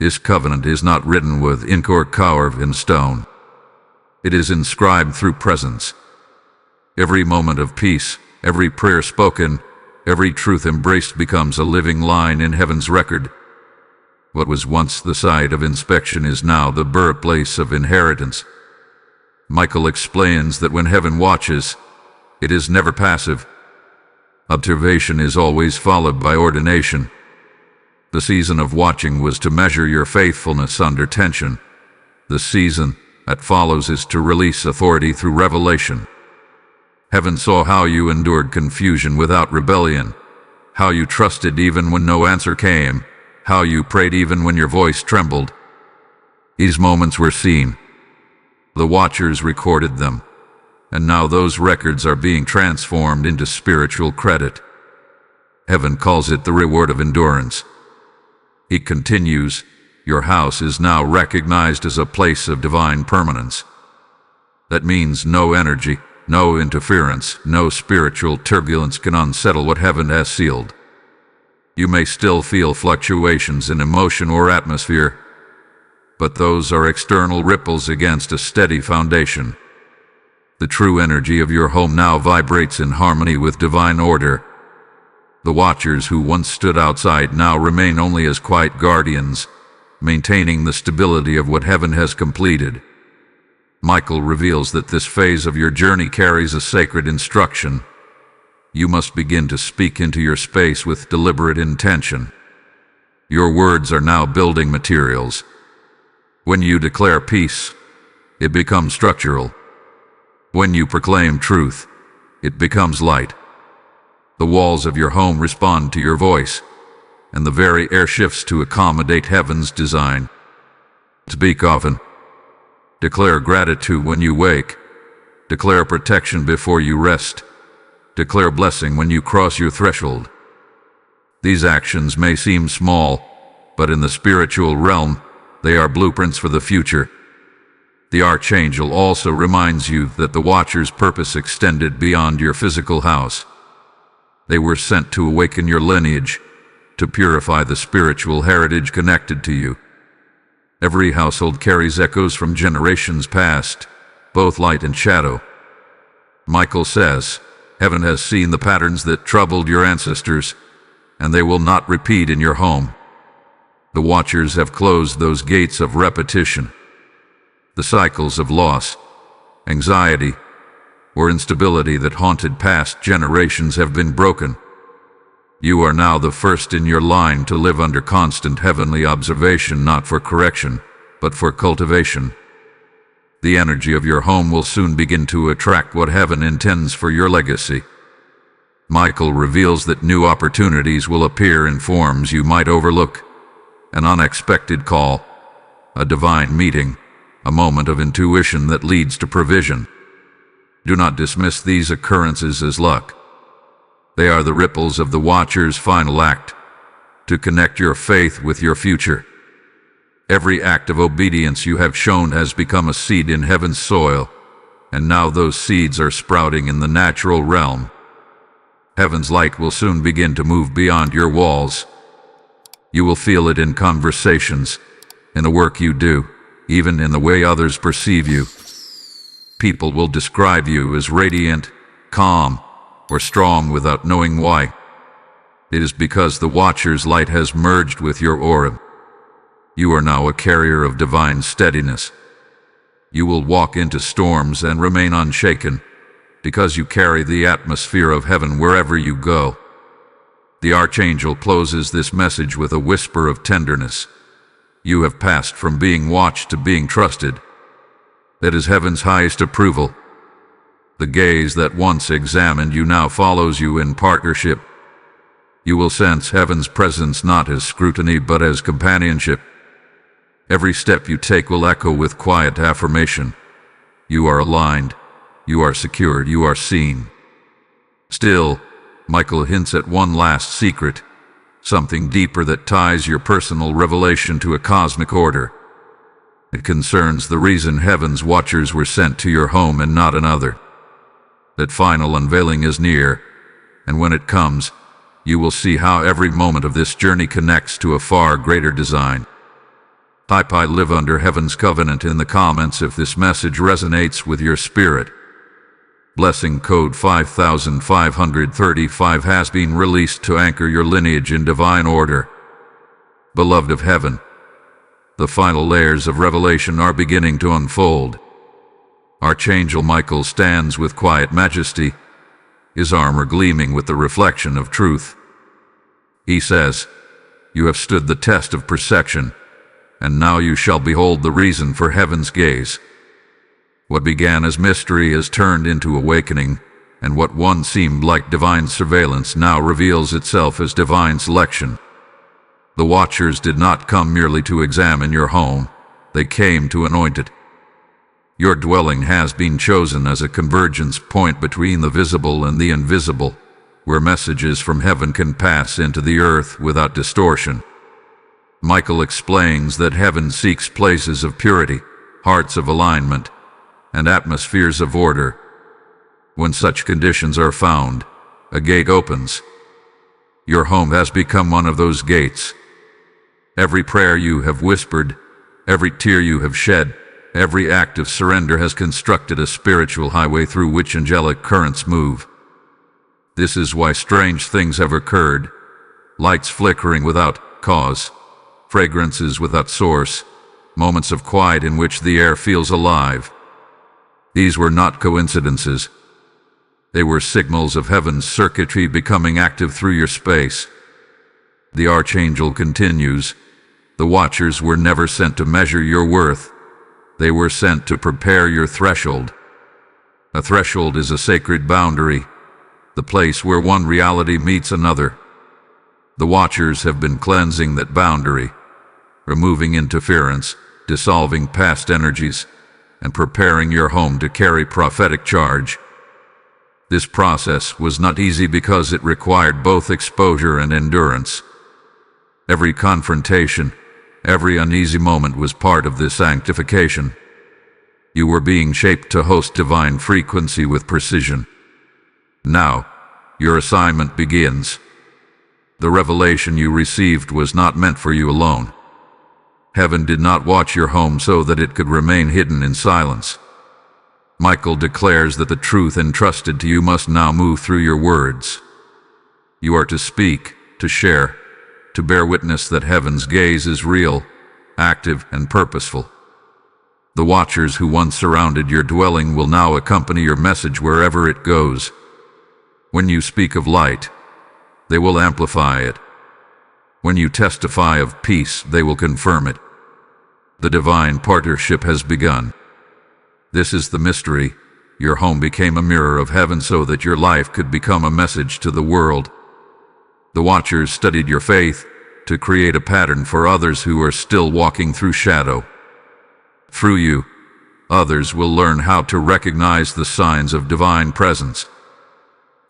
This covenant is not written with ink or carved in stone. It is inscribed through presence. Every moment of peace, every prayer spoken, every truth embraced becomes a living line in heaven's record. What was once the site of inspection is now the birthplace of inheritance." Michael explains that when heaven watches, it is never passive. Observation is always followed by ordination. The season of watching was to measure your faithfulness under tension. The season that follows is to release authority through revelation. Heaven saw how you endured confusion without rebellion, how you trusted even when no answer came, how you prayed even when your voice trembled. These moments were seen. The Watchers recorded them, and now those records are being transformed into spiritual credit. Heaven calls it the reward of endurance. He continues, "Your house is now recognized as a place of divine permanence." That means no energy, no interference, no spiritual turbulence can unsettle what heaven has sealed. You may still feel fluctuations in emotion or atmosphere, but those are external ripples against a steady foundation. The true energy of your home now vibrates in harmony with divine order. The Watchers who once stood outside now remain only as quiet guardians, maintaining the stability of what heaven has completed. Michael reveals that this phase of your journey carries a sacred instruction. You must begin to speak into your space with deliberate intention. Your words are now building materials. When you declare peace, it becomes structural. When you proclaim truth, it becomes light. The walls of your home respond to your voice, and the very air shifts to accommodate heaven's design. Speak often. Declare gratitude when you wake. Declare protection before you rest. Declare blessing when you cross your threshold. These actions may seem small, but in the spiritual realm, they are blueprints for the future. The Archangel also reminds you that the Watcher's purpose extended beyond your physical house. They were sent to awaken your lineage, to purify the spiritual heritage connected to you. Every household carries echoes from generations past, both light and shadow. Michael says, "Heaven has seen the patterns that troubled your ancestors, and they will not repeat in your home." The Watchers have closed those gates of repetition. The cycles of loss, anxiety, or instability that haunted past generations have been broken. You are now the first in your line to live under constant heavenly observation, not for correction, but for cultivation. The energy of your home will soon begin to attract what heaven intends for your legacy. Michael reveals that new opportunities will appear in forms you might overlook. An unexpected call, a divine meeting, a moment of intuition that leads to provision. Do not dismiss these occurrences as luck. They are the ripples of the Watcher's final act, to connect your faith with your future. Every act of obedience you have shown has become a seed in heaven's soil, and now those seeds are sprouting in the natural realm. Heaven's light will soon begin to move beyond your walls. You will feel it in conversations, in the work you do, even in the way others perceive you. People will describe you as radiant, calm, or strong without knowing why. It is because the Watcher's light has merged with your aura. You are now a carrier of divine steadiness. You will walk into storms and remain unshaken, because you carry the atmosphere of heaven wherever you go. The Archangel closes this message with a whisper of tenderness. You have passed from being watched to being trusted. That is heaven's highest approval. The gaze that once examined you now follows you in partnership. You will sense heaven's presence not as scrutiny but as companionship. Every step you take will echo with quiet affirmation. You are aligned. You are secured. You are seen. Still, Michael hints at one last secret, something deeper that ties your personal revelation to a cosmic order. It concerns the reason heaven's watchers were sent to your home and not another. That final unveiling is near, and when it comes, you will see how every moment of this journey connects to a far greater design. Type "I live under heaven's covenant" in the comments if this message resonates with your spirit. Blessing code 5535 has been released to anchor your lineage in divine order. Beloved of heaven, the final layers of revelation are beginning to unfold. Archangel Michael stands with quiet majesty, his armor gleaming with the reflection of truth. He says, "You have stood the test of perception, and now you shall behold the reason for heaven's gaze. What began as mystery has turned into awakening, and what once seemed like divine surveillance now reveals itself as divine selection. The Watchers did not come merely to examine your home, they came to anoint it. Your dwelling has been chosen as a convergence point between the visible and the invisible, where messages from heaven can pass into the earth without distortion." Michael explains that heaven seeks places of purity, hearts of alignment, and atmospheres of order. When such conditions are found, a gate opens. Your home has become one of those gates. Every prayer you have whispered, every tear you have shed, every act of surrender has constructed a spiritual highway through which angelic currents move. This is why strange things have occurred: lights flickering without cause, fragrances without source, moments of quiet in which the air feels alive. These were not coincidences. They were signals of heaven's circuitry becoming active through your space. The Archangel continues, "The Watchers were never sent to measure your worth. They were sent to prepare your threshold." A threshold is a sacred boundary, the place where one reality meets another. The Watchers have been cleansing that boundary, removing interference, dissolving past energies, and preparing your home to carry prophetic charge. This process was not easy because it required both exposure and endurance. Every confrontation, every uneasy moment was part of this sanctification. You were being shaped to host divine frequency with precision. Now, your assignment begins. The revelation you received was not meant for you alone. Heaven did not watch your home so that it could remain hidden in silence. Michael declares that the truth entrusted to you must now move through your words. You are to speak, to share, to bear witness that heaven's gaze is real, active, and purposeful. The Watchers who once surrounded your dwelling will now accompany your message wherever it goes. When you speak of light, they will amplify it. When you testify of peace, they will confirm it. The divine partnership has begun. This is the mystery. Your home became a mirror of heaven so that your life could become a message to the world. The Watchers studied your faith to create a pattern for others who are still walking through shadow. Through you, others will learn how to recognize the signs of divine presence.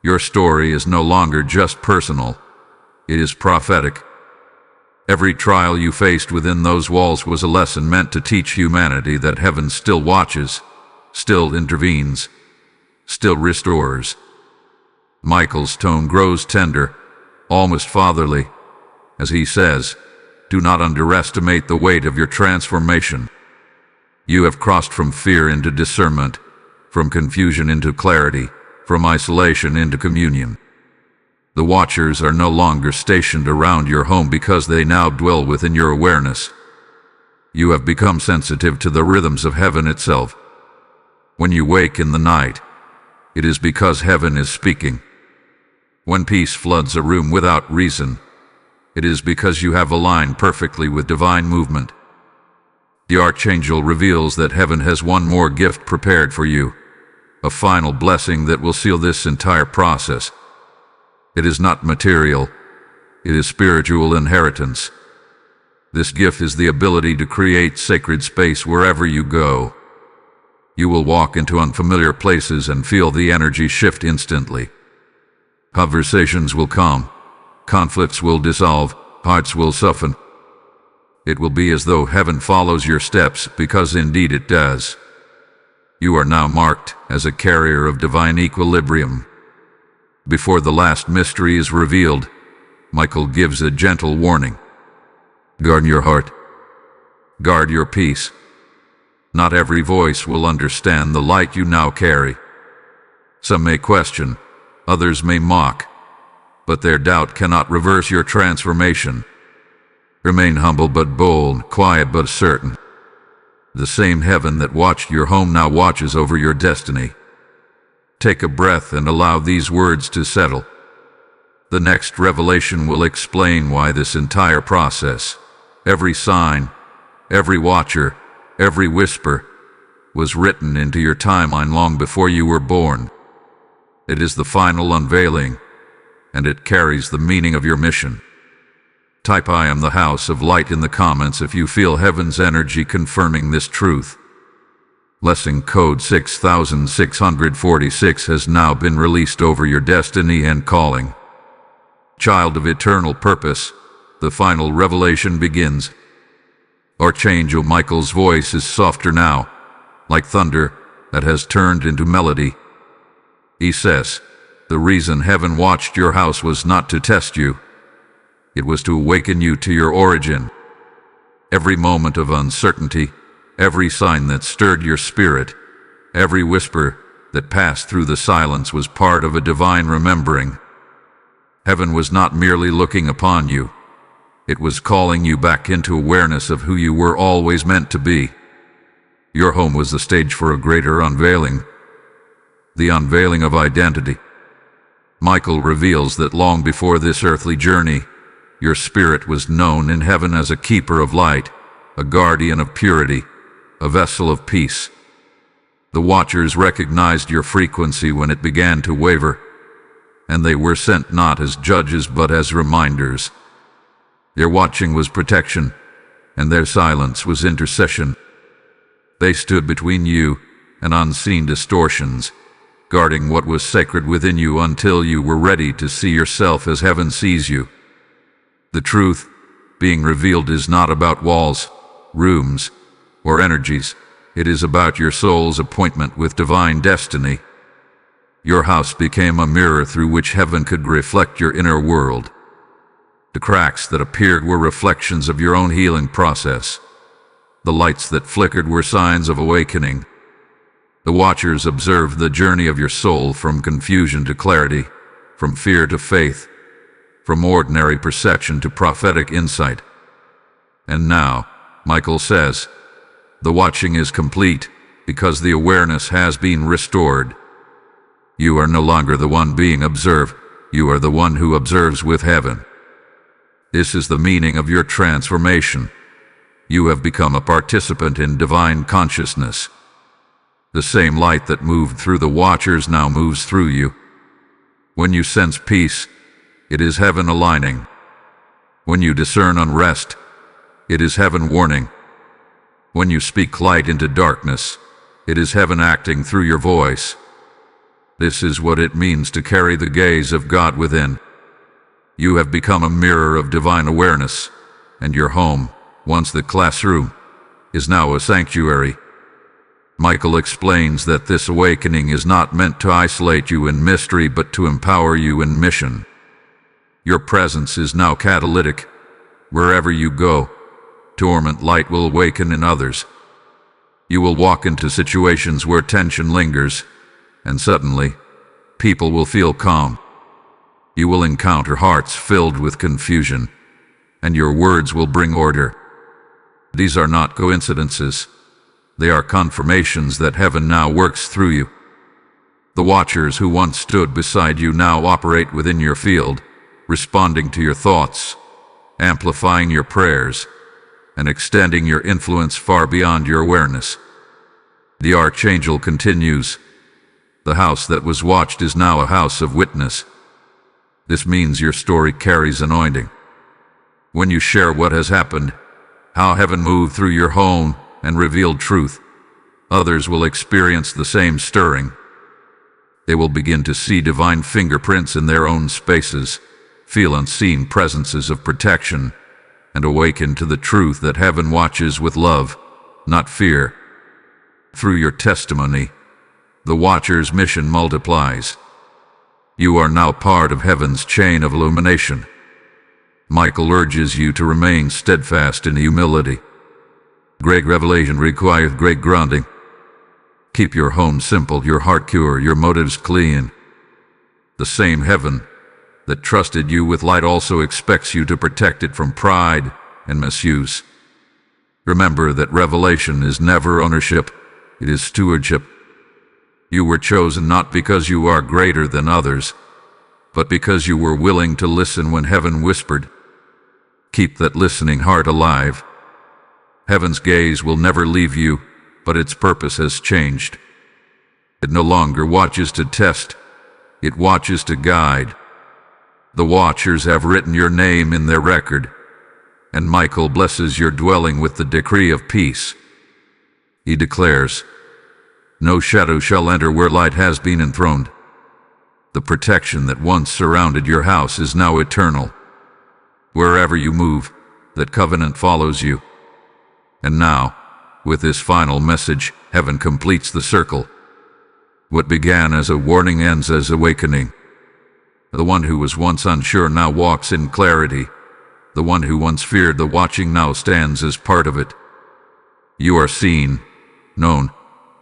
Your story is no longer just personal, it is prophetic. Every trial you faced within those walls was a lesson meant to teach humanity that heaven still watches, still intervenes, still restores. Michael's tone grows tender, almost fatherly, as he says, "Do not underestimate the weight of your transformation. You have crossed from fear into discernment, from confusion into clarity, from isolation into communion. The Watchers are no longer stationed around your home because they now dwell within your awareness. You have become sensitive to the rhythms of heaven itself. When you wake in the night, it is because heaven is speaking. When peace floods a room without reason, it is because you have aligned perfectly with divine movement. The Archangel reveals that heaven has one more gift prepared for you, a final blessing that will seal this entire process. It is not material, it is spiritual inheritance. This gift is the ability to create sacred space wherever you go. You will walk into unfamiliar places and feel the energy shift instantly. Conversations will come, conflicts will dissolve, hearts will soften. It will be as though heaven follows your steps, because indeed it does. You are now marked as a carrier of divine equilibrium. Before the last mystery is revealed, Michael gives a gentle warning. Guard your heart. Guard your peace. Not every voice will understand the light you now carry. Some may question, others may mock, but their doubt cannot reverse your transformation. Remain humble but bold, quiet but certain. The same heaven that watched your home now watches over your destiny. Take a breath and allow these words to settle. The next revelation will explain why this entire process, every sign, every watcher, every whisper, was written into your timeline long before you were born. It is the final unveiling, and it carries the meaning of your mission. Type "I am the house of light" in the comments if you feel heaven's energy confirming this truth. Lesson code 6646 has now been released over your destiny and calling. Child of eternal purpose, the final revelation begins. Archangel Michael's voice is softer now, like thunder that has turned into melody. He says, "The reason heaven watched your house was not to test you. It was to awaken you to your origin. Every moment of uncertainty, every sign that stirred your spirit, every whisper that passed through the silence was part of a divine remembering. Heaven was not merely looking upon you. It was calling you back into awareness of who you were always meant to be. Your home was the stage for a greater unveiling, the unveiling of identity." Michael reveals that long before this earthly journey, your spirit was known in heaven as a keeper of light, a guardian of purity, a vessel of peace. The Watchers recognized your frequency when it began to waver, and they were sent not as judges but as reminders. Their watching was protection, and their silence was intercession. They stood between you and unseen distortions, guarding what was sacred within you until you were ready to see yourself as heaven sees you. The truth being revealed is not about walls, rooms, or energies. It is about your soul's appointment with divine destiny. Your house became a mirror through which heaven could reflect your inner world. The cracks that appeared were reflections of your own healing process. The lights that flickered were signs of awakening. The Watchers observed the journey of your soul from confusion to clarity, from fear to faith, from ordinary perception to prophetic insight. And now, Michael says, the watching is complete because the awareness has been restored. You are no longer the one being observed, you are the one who observes with heaven. This is the meaning of your transformation. You have become a participant in divine consciousness. The same light that moved through the Watchers now moves through you. When you sense peace, it is heaven aligning. When you discern unrest, it is heaven warning. When you speak light into darkness, it is heaven acting through your voice. This is what it means to carry the gaze of God within. You have become a mirror of divine awareness, and your home, once the classroom, is now a sanctuary. Michael explains that this awakening is not meant to isolate you in mystery but to empower you in mission. Your presence is now catalytic. Wherever you go, dormant light will awaken in others. You will walk into situations where tension lingers, and suddenly, people will feel calm. You will encounter hearts filled with confusion, and your words will bring order. These are not coincidences. They are confirmations that heaven now works through you. The watchers who once stood beside you now operate within your field, responding to your thoughts, amplifying your prayers, and extending your influence far beyond your awareness. The Archangel continues, "The house that was watched is now a house of witness." This means your story carries anointing. When you share what has happened, how heaven moved through your home and revealed truth, others will experience the same stirring. They will begin to see divine fingerprints in their own spaces, feel unseen presences of protection, and awaken to the truth that heaven watches with love, not fear. Through your testimony, the Watcher's mission multiplies. You are now part of heaven's chain of illumination. Michael urges you to remain steadfast in humility. Great revelation requires great grounding. Keep your home simple, your heart pure, your motives clean. The same heaven that trusted you with light also expects you to protect it from pride and misuse. Remember that revelation is never ownership, it is stewardship. You were chosen not because you are greater than others, but because you were willing to listen when heaven whispered. Keep that listening heart alive. Heaven's gaze will never leave you, but its purpose has changed. It no longer watches to test, it watches to guide. The Watchers have written your name in their record, and Michael blesses your dwelling with the decree of peace. He declares, "No shadow shall enter where light has been enthroned." The protection that once surrounded your house is now eternal. Wherever you move, that covenant follows you. And now, with this final message, heaven completes the circle. What began as a warning ends as awakening. The one who was once unsure now walks in clarity. The one who once feared the watching now stands as part of it. You are seen, known,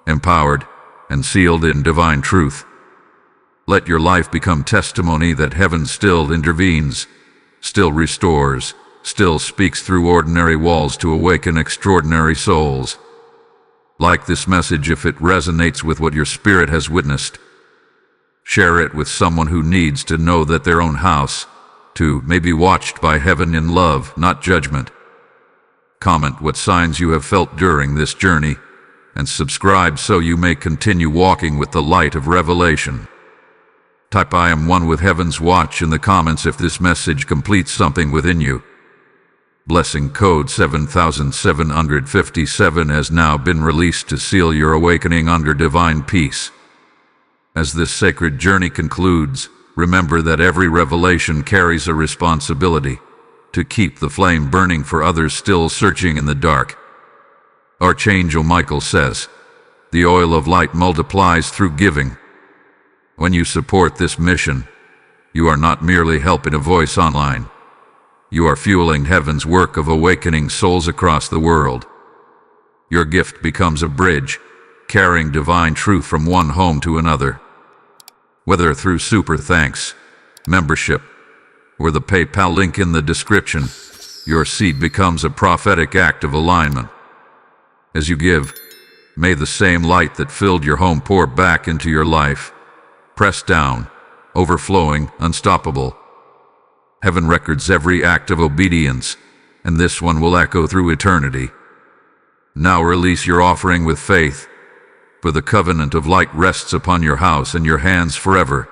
empowered, and sealed in divine truth. Let your life become testimony that heaven still intervenes, still restores, still speaks through ordinary walls to awaken extraordinary souls. Like this message if it resonates with what your spirit has witnessed. Share it with someone who needs to know that their own house, too, may be watched by heaven in love, not judgment. Comment what signs you have felt during this journey, and subscribe so you may continue walking with the light of revelation. Type "I am one with heaven's watch" in the comments if this message completes something within you. Blessing code 7757 has now been released to seal your awakening under divine peace. As this sacred journey concludes, remember that every revelation carries a responsibility to keep the flame burning for others still searching in the dark. Archangel Michael says, "The oil of light multiplies through giving." When you support this mission, you are not merely helping a voice online. You are fueling heaven's work of awakening souls across the world. Your gift becomes a bridge, carrying divine truth from one home to another. Whether through super thanks, membership, or the PayPal link in the description, your seed becomes a prophetic act of alignment. As you give, may the same light that filled your home pour back into your life, pressed down, overflowing, unstoppable. Heaven records every act of obedience, and this one will echo through eternity. Now release your offering with faith, for the covenant of light rests upon your house and your hands forever.